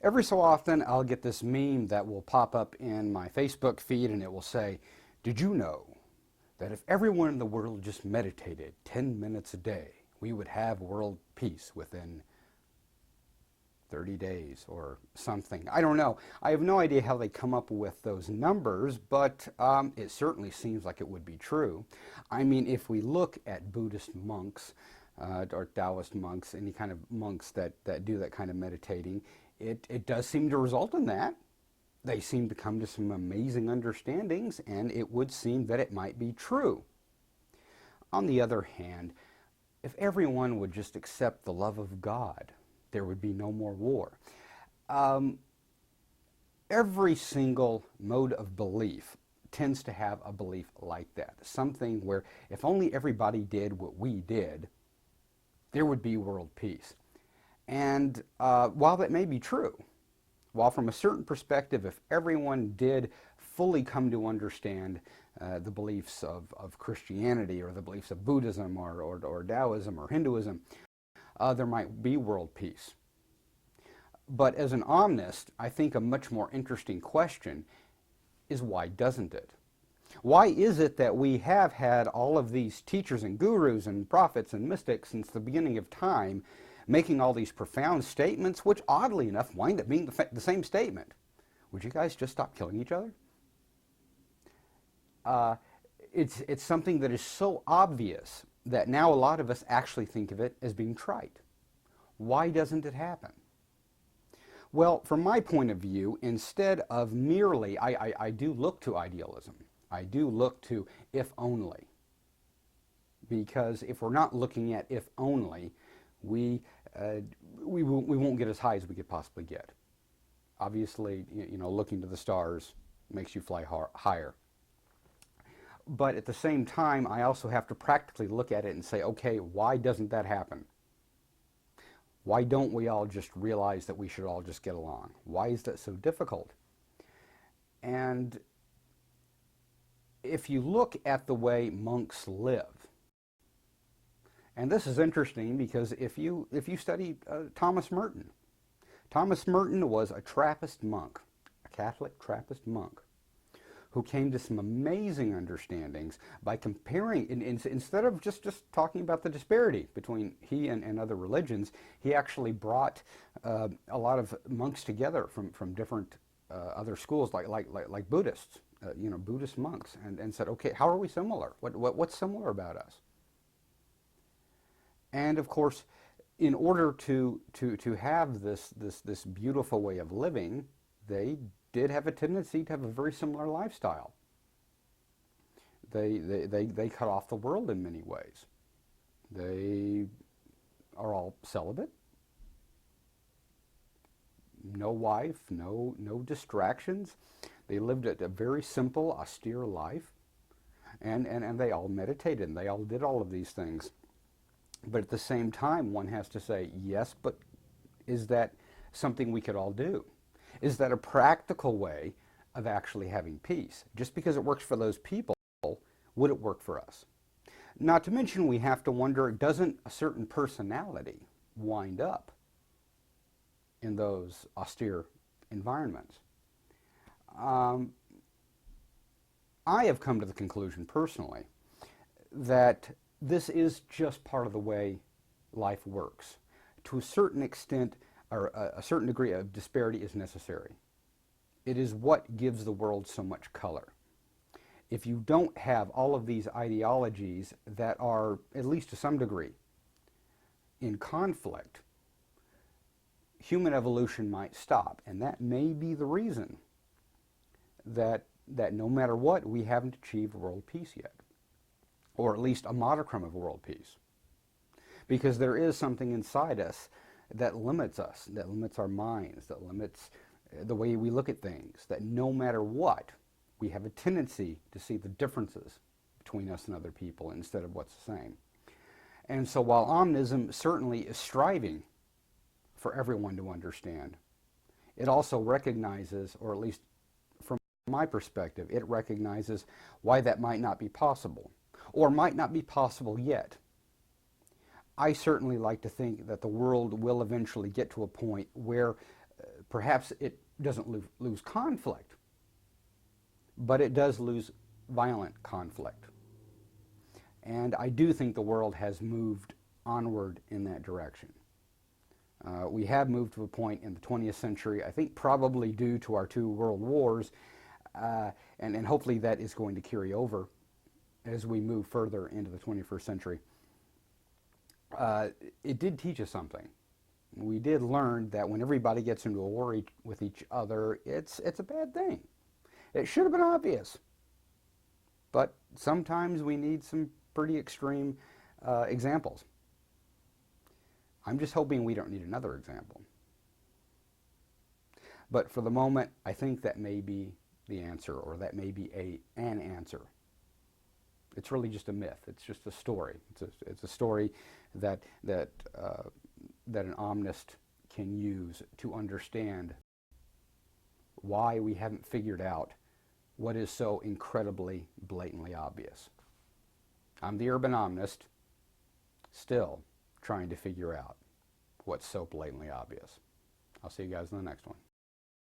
Every so often, I'll get this meme that will pop up in my Facebook feed, and it will say, "Did you know that if everyone in the world just meditated 10 minutes a day, we would have world peace within 30 days or something?" I don't know. I have no idea how they come up with those numbers, but it certainly seems like it would be true. I mean, if we look at Buddhist monks or Taoist monks, any kind of monks that do that kind of meditating, it does seem to result in that. They seem to come to some amazing understandings, and it would seem that it might be true. On the other hand, if everyone would just accept the love of God, there would be no more war. Every single mode of belief tends to have a belief like that. Something where if only everybody did what we did, there would be world peace. And while that may be true, while from a certain perspective, if everyone did fully come to understand the beliefs of Christianity or the beliefs of Buddhism or Taoism or Hinduism, there might be world peace. But as an Omnist, I think a much more interesting question is, why doesn't it? Why is it that we have had all of these teachers and gurus and prophets and mystics since the beginning of time making all these profound statements, which oddly enough wind up being the same statement? Would you guys just stop killing each other? It's something that is so obvious that now a lot of us actually think of it as being trite. Why doesn't it happen? Well, from my point of view, instead of merely, I do look to idealism. I do look to if only. Because if we're not looking at if only, we won't get as high as we could possibly get. Obviously, you know, looking to the stars makes you fly higher. But at the same time, I also have to practically look at it and say, okay, why doesn't that happen? Why don't we all just realize that we should all just get along? Why is that so difficult? And if you look at the way monks live, and this is interesting because if you study Thomas Merton was a Trappist monk, a Catholic Trappist monk, who came to some amazing understandings by comparing, instead of just talking about the disparity between he and other religions, he actually brought a lot of monks together from different other schools, like Buddhists, Buddhist monks, and said, okay, how are we similar? What's similar about us? And of course, in order to have this beautiful way of living, they did have a tendency to have a very similar lifestyle. They cut off the world in many ways. They are all celibate, no wife, no distractions. They lived a very simple, austere life, and they all meditated, and they all did all of these things. But at the same time, one has to say, yes, but is that something we could all do? Is that a practical way of actually having peace? Just because it works for those people, would it work for us? Not to mention, we have to wonder, doesn't a certain personality wind up in those austere environments? I have come to the conclusion personally that this is just part of the way life works. To a certain extent, or a certain degree of disparity is necessary. It is what gives the world so much color. If you don't have all of these ideologies that are, at least to some degree, in conflict, human evolution might stop. And that may be the reason that no matter what, we haven't achieved world peace yet. Or at least a modicum of world peace. Because there is something inside us that limits us, that limits our minds, that limits the way we look at things, that no matter what, we have a tendency to see the differences between us and other people instead of what's the same. And so while Omnism certainly is striving for everyone to understand, it also recognizes, or at least from my perspective, it recognizes why that might not be possible, or might not be possible yet. I certainly like to think that the world will eventually get to a point where Perhaps it doesn't lose conflict, but it does lose violent conflict. And I do think the world has moved onward in that direction. We have moved to a point in the 20th century, I think probably due to our two world wars, and hopefully that is going to carry over as we move further into the 21st century. It did teach us something. We did learn that when everybody gets into a war with each other, it's a bad thing. It should have been obvious. But sometimes we need some pretty extreme examples. I'm just hoping we don't need another example. But for the moment, I think that may be the answer, or that may be an answer. It's really just a myth. It's just a story. It's a story that an Omnist can use to understand why we haven't figured out what is so incredibly blatantly obvious. I'm the Urban Omnist, still trying to figure out what's so blatantly obvious. I'll see you guys in the next one.